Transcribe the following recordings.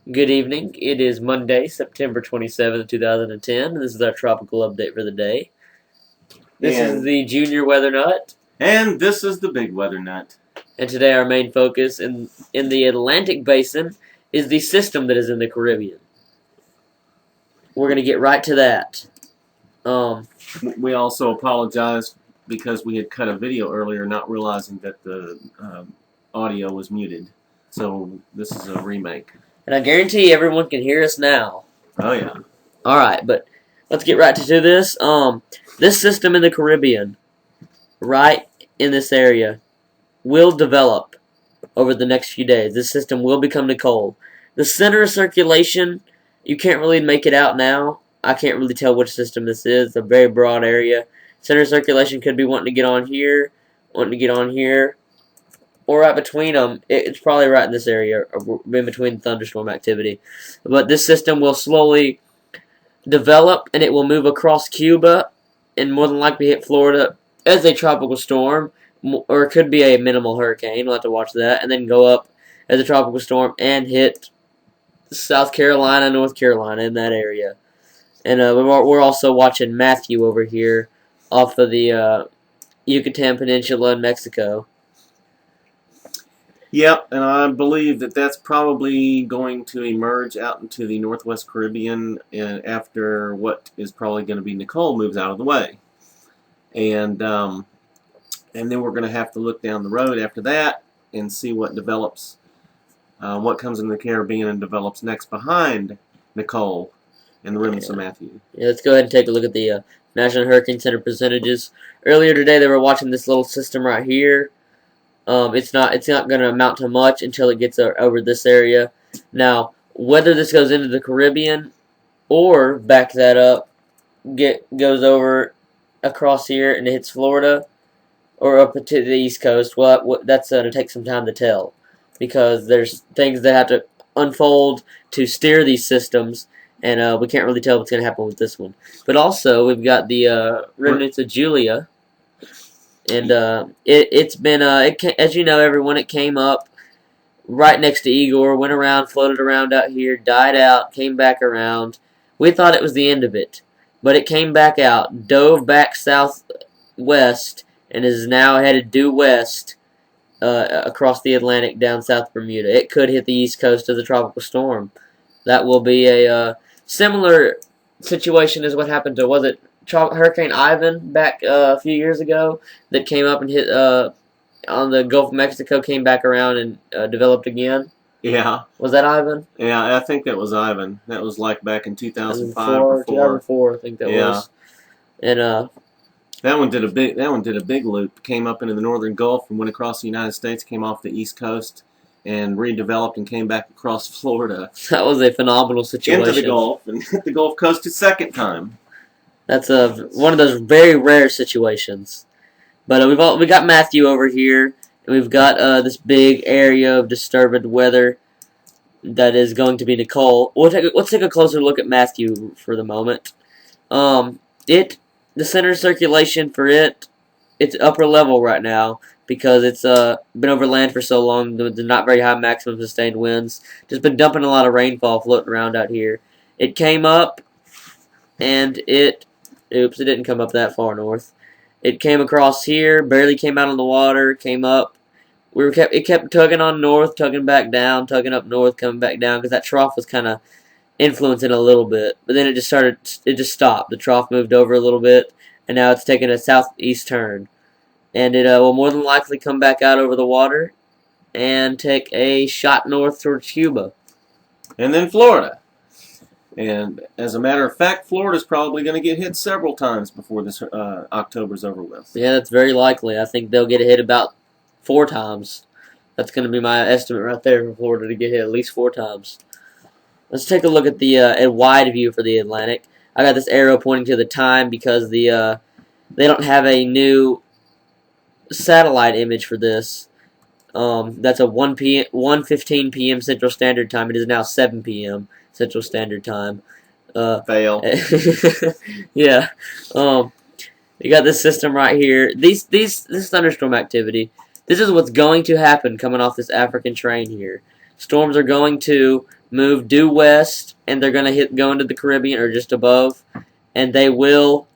Good evening. It is Monday, September 27th, 2010, and this is our tropical update for the day. This is the Junior Weather Nut. And this is the Big Weather Nut. And today our main focus in the Atlantic Basin is the system that is in the Caribbean. We're going to get right to that. We also apologize because we had cut a video earlier, not realizing that the audio was muted. So this is a remake. And I guarantee everyone can hear us now. Oh, yeah. Alright, but let's get right to this. This system in the Caribbean, right in this area, will develop over the next few days. This system will become Nicole. The center of circulation, you can't really make it out now. I can't really tell which system this is. It's a very broad area. Center of circulation could be wanting to get on here, or right between them. It's probably right in this area, or in between thunderstorm activity. But this system will slowly develop, and it will move across Cuba, and more than likely hit Florida as a tropical storm, or it could be a minimal hurricane. We'll have to watch that, and then go up as a tropical storm and hit South Carolina, North Carolina, in that area. And we're also watching Matthew over here off of the Yucatan Peninsula in Mexico. Yep, and I believe that that's probably going to emerge out into the Northwest Caribbean after what is probably going to be Nicole moves out of the way. And then we're going to have to look down the road after that and see what develops, what comes in the Caribbean and develops next behind Nicole and the remnants of Matthew. Yeah, let's go ahead and take a look at the National Hurricane Center percentages. Earlier today, they were watching this little system right here. It's not going to amount to much until it gets over this area. Now, whether this goes into the Caribbean or back that up, goes over across here and hits Florida or up to the East Coast, well, that's going to take some time to tell, because there's things that have to unfold to steer these systems, and we can't really tell what's going to happen with this one. But also, we've got the remnants of Julia. And it's been, as you know, everyone, it came up right next to Igor, went around, floated around out here, died out, came back around. We thought it was the end of it, but it came back out, dove back southwest, and is now headed due west across the Atlantic down South Bermuda. It could hit the east coast as a tropical storm. That will be a similar situation as what happened to, was it Hurricane Ivan back a few years ago, that came up and hit on the Gulf of Mexico, came back around and developed again? Yeah. Was that Ivan? Yeah, I think that was Ivan. That was like back in 2005 or 2004, I think that was. And that one did a big loop. Came up into the northern Gulf and went across the United States, came off the East Coast, and redeveloped and came back across Florida. That was a phenomenal situation. Into the Gulf and hit the Gulf Coast a second time. That's one of those very rare situations. But we got Matthew over here, and we've got this big area of disturbed weather that is going to be Nicole. Let's take a closer look at Matthew for the moment. The center of circulation for it's upper level right now because it's been over land for so long. There's not very high maximum sustained winds. Just been dumping a lot of rainfall floating around out here. It came up, and oops, it didn't come up that far north. It came across here, barely came out on the water, came up. It kept tugging on north, tugging back down, tugging up north, coming back down, because that trough was kind of influencing a little bit. But then it just stopped. The trough moved over a little bit, and now it's taking a southeast turn. And it will more than likely come back out over the water and take a shot north towards Cuba. And then Florida. And as a matter of fact, Florida's probably going to get hit several times before this October's over with. Yeah, that's very likely. I think they'll get hit about 4 times. That's going to be my estimate right there for Florida to get hit at least 4 times. Let's take a look at the a wide view for the Atlantic. I got this arrow pointing to the time because they don't have a new satellite image for this. That's a 1:15 p.m. Central Standard Time. It is now 7 p.m. Central Standard Time. Fail. Yeah. You got this system right here. This thunderstorm activity. This is what's going to happen coming off this African train here. storms are going to move due west, and they're going to go into the Caribbean or just above, and they will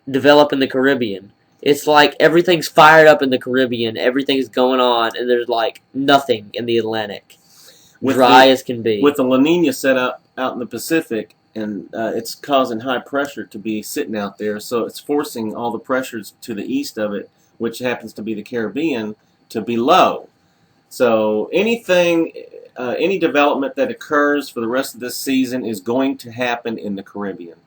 develop in the Caribbean. It's like everything's fired up in the Caribbean, everything's going on, and there's like nothing in the Atlantic. Dry as can be. With the La Nina set up out in the Pacific, and it's causing high pressure to be sitting out there, so it's forcing all the pressures to the east of it, which happens to be the Caribbean, to be low. So any development that occurs for the rest of this season is going to happen in the Caribbean.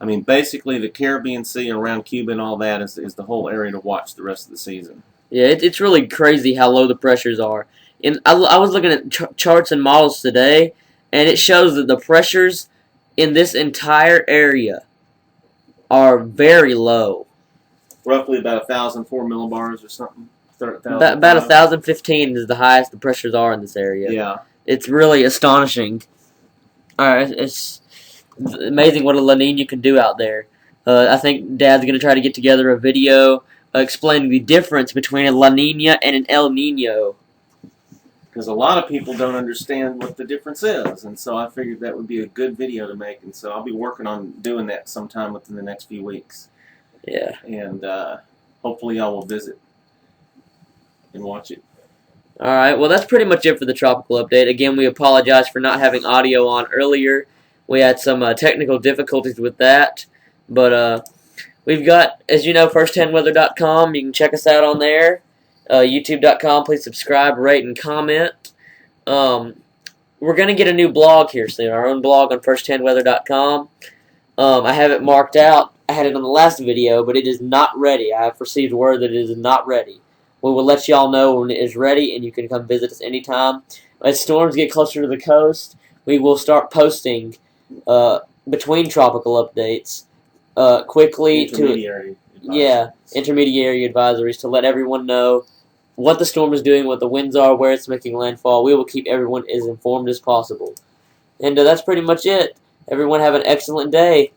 I mean, basically, the Caribbean Sea around Cuba and all that is the whole area to watch the rest of the season. Yeah, it's really crazy how low the pressures are. And I was looking at charts and models today, and it shows that the pressures in this entire area are very low. Roughly about 1,004 millibars or something. About 1,015 is the highest the pressures are in this area. Yeah. It's really astonishing. It's amazing what a La Nina can do out there. I think Dad's going to try to get together a video explaining the difference between a La Nina and an El Nino. Because a lot of people don't understand what the difference is, and so I figured that would be a good video to make, and so I'll be working on doing that sometime within the next few weeks. Yeah. And hopefully y'all will visit and watch it. Alright, well that's pretty much it for the tropical update. Again, we apologize for not having audio on earlier. We had some technical difficulties with that, but we've got, as you know, firsthandweather.com. You can check us out on there. YouTube.com. Please subscribe, rate, and comment. We're going to get a new blog here soon, our own blog on firsthandweather.com. I have it marked out. I had it on the last video, but it is not ready. I have received word that it is not ready. We will let y'all know when it is ready, and you can come visit us anytime. As storms get closer to the coast, we will start posting between tropical updates quickly Intermediary advisories to let everyone know what the storm is doing, what the winds are, where it's making landfall. We will keep everyone as informed as possible. And that's pretty much it. Everyone have an excellent day.